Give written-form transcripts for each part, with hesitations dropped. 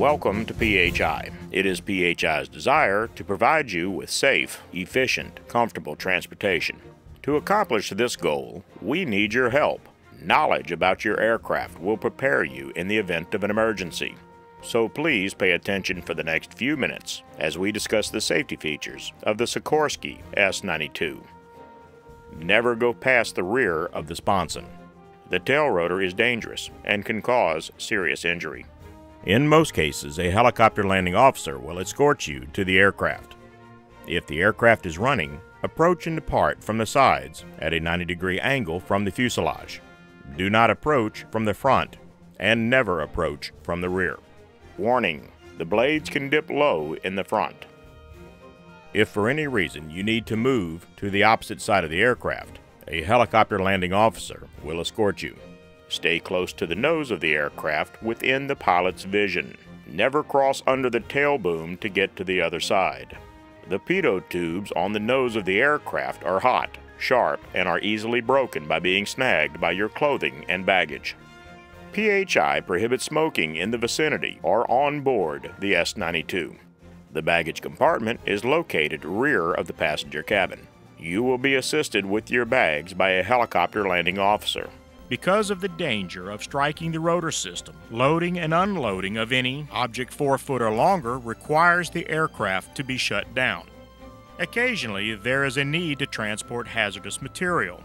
Welcome to PHI. It is PHI's desire to provide you with safe, efficient, comfortable transportation. To accomplish this goal, we need your help. Knowledge about your aircraft will prepare you in the event of an emergency. So please pay attention for the next few minutes as we discuss the safety features of the Sikorsky S92. Never go past the rear of the sponson. The tail rotor is dangerous and can cause serious injury. In most cases, a helicopter landing officer will escort you to the aircraft. If the aircraft is running, approach and depart from the sides at a 90-degree angle from the fuselage. Do not approach from the front and never approach from the rear. Warning: the blades can dip low in the front. If for any reason you need to move to the opposite side of the aircraft, a helicopter landing officer will escort you. Stay close to the nose of the aircraft within the pilot's vision. Never cross under the tail boom to get to the other side. The pitot tubes on the nose of the aircraft are hot, sharp, and are easily broken by being snagged by your clothing and baggage. PHI prohibits smoking in the vicinity or on board the S92. The baggage compartment is located rear of the passenger cabin. You will be assisted with your bags by a helicopter landing officer. Because of the danger of striking the rotor system, loading and unloading of any object 4 foot or longer requires the aircraft to be shut down. Occasionally, there is a need to transport hazardous material.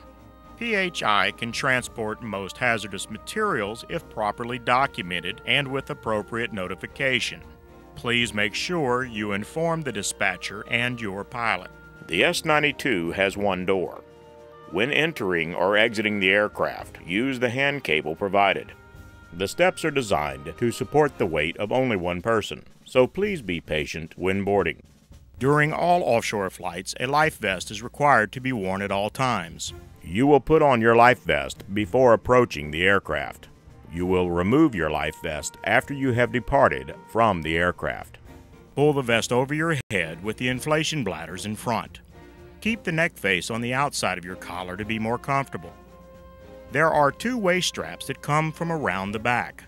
PHI can transport most hazardous materials if properly documented and with appropriate notification. Please make sure you inform the dispatcher and your pilot. The S92 has one door. When entering or exiting the aircraft, use the hand cable provided. The steps are designed to support the weight of only one person, so please be patient when boarding. During all offshore flights, a life vest is required to be worn at all times. You will put on your life vest before approaching the aircraft. You will remove your life vest after you have departed from the aircraft. Pull the vest over your head with the inflation bladders in front. Keep the neck face on the outside of your collar to be more comfortable. There are 2 waist straps that come from around the back.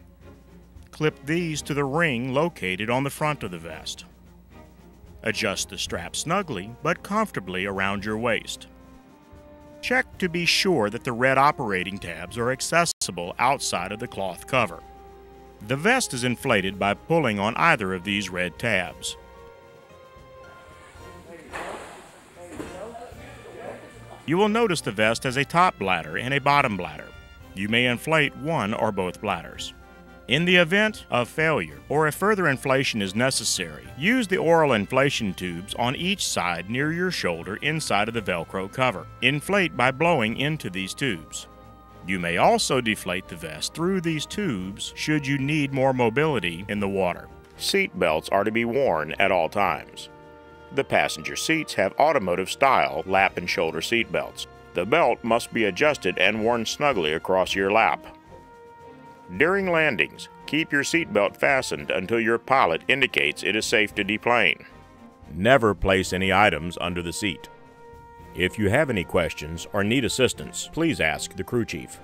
Clip these to the ring located on the front of the vest. Adjust the strap snugly but comfortably around your waist. Check to be sure that the red operating tabs are accessible outside of the cloth cover. The vest is inflated by pulling on either of these red tabs. You will notice the vest has a top bladder and a bottom bladder. You may inflate one or both bladders. In the event of failure or if further inflation is necessary, use the oral inflation tubes on each side near your shoulder inside of the Velcro cover. Inflate by blowing into these tubes. You may also deflate the vest through these tubes should you need more mobility in the water. Seat belts are to be worn at all times. The passenger seats have automotive-style lap and shoulder seat belts. The belt must be adjusted and worn snugly across your lap. During landings, keep your seat belt fastened until your pilot indicates it is safe to deplane. Never place any items under the seat. If you have any questions or need assistance, please ask the crew chief.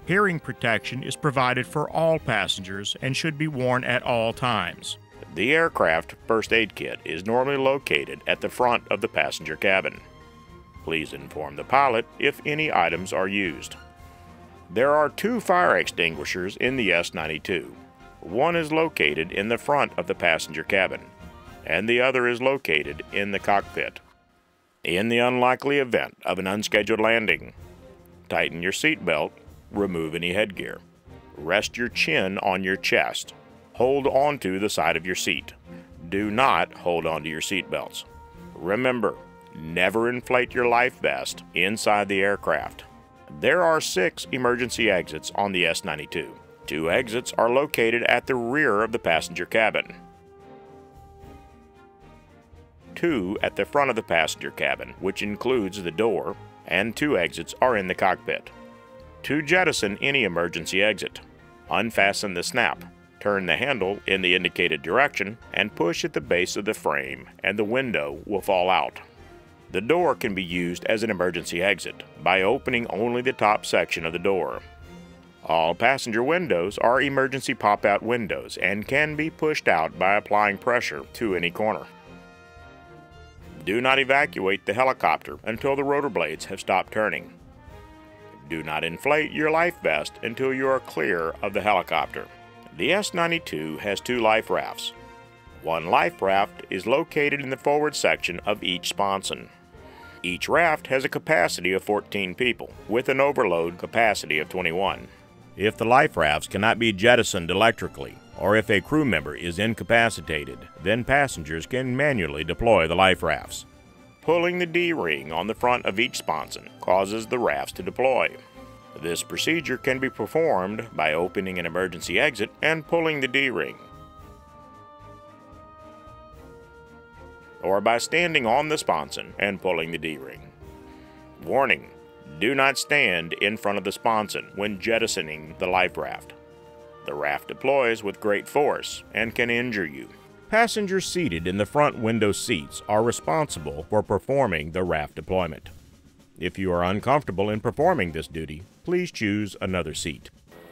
Hearing protection is provided for all passengers and should be worn at all times. The aircraft first aid kit is normally located at the front of the passenger cabin. Please inform the pilot if any items are used. There are 2 fire extinguishers in the S92. One is located in the front of the passenger cabin, and the other is located in the cockpit. In the unlikely event of an unscheduled landing, tighten your seat belt, remove any headgear. Rest your chin on your chest. Hold onto the side of your seat. Do not hold onto your seat belts. Remember, never inflate your life vest inside the aircraft. There are 6 emergency exits on the S92. 2 exits are located at the rear of the passenger cabin. 2 at the front of the passenger cabin, which includes the door, and 2 exits are in the cockpit. To jettison any emergency exit, unfasten the snap. Turn the handle in the indicated direction and push at the base of the frame and the window will fall out. The door can be used as an emergency exit by opening only the top section of the door. All passenger windows are emergency pop-out windows and can be pushed out by applying pressure to any corner. Do not evacuate the helicopter until the rotor blades have stopped turning. Do not inflate your life vest until you are clear of the helicopter. The S92 has 2 life rafts. One life raft is located in the forward section of each sponson. Each raft has a capacity of 14 people, with an overload capacity of 21. If the life rafts cannot be jettisoned electrically, or if a crew member is incapacitated, then passengers can manually deploy the life rafts. Pulling the D-ring on the front of each sponson causes the rafts to deploy. This procedure can be performed by opening an emergency exit and pulling the D-ring, or by standing on the sponson and pulling the D-ring. Warning: do not stand in front of the sponson when jettisoning the life raft. The raft deploys with great force and can injure you. Passengers seated in the front window seats are responsible for performing the raft deployment. If you are uncomfortable in performing this duty, please choose another seat.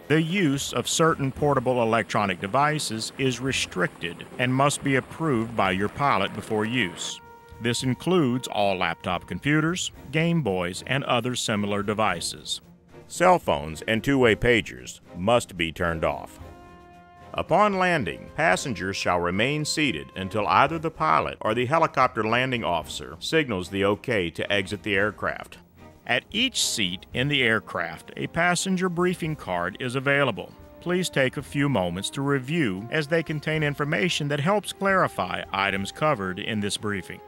The use of certain portable electronic devices is restricted and must be approved by your pilot before use. This includes all laptop computers, Game Boys, and other similar devices. Cell phones and two-way pagers must be turned off. Upon landing, passengers shall remain seated until either the pilot or the helicopter landing officer signals the OK to exit the aircraft. At each seat in the aircraft, a passenger briefing card is available. Please take a few moments to review, as they contain information that helps clarify items covered in this briefing.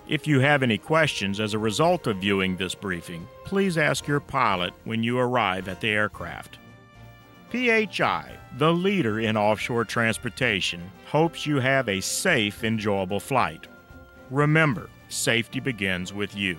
If you have any questions as a result of viewing this briefing, please ask your pilot when you arrive at the aircraft. PHI, the leader in offshore transportation, hopes you have a safe, enjoyable flight. Remember, safety begins with you.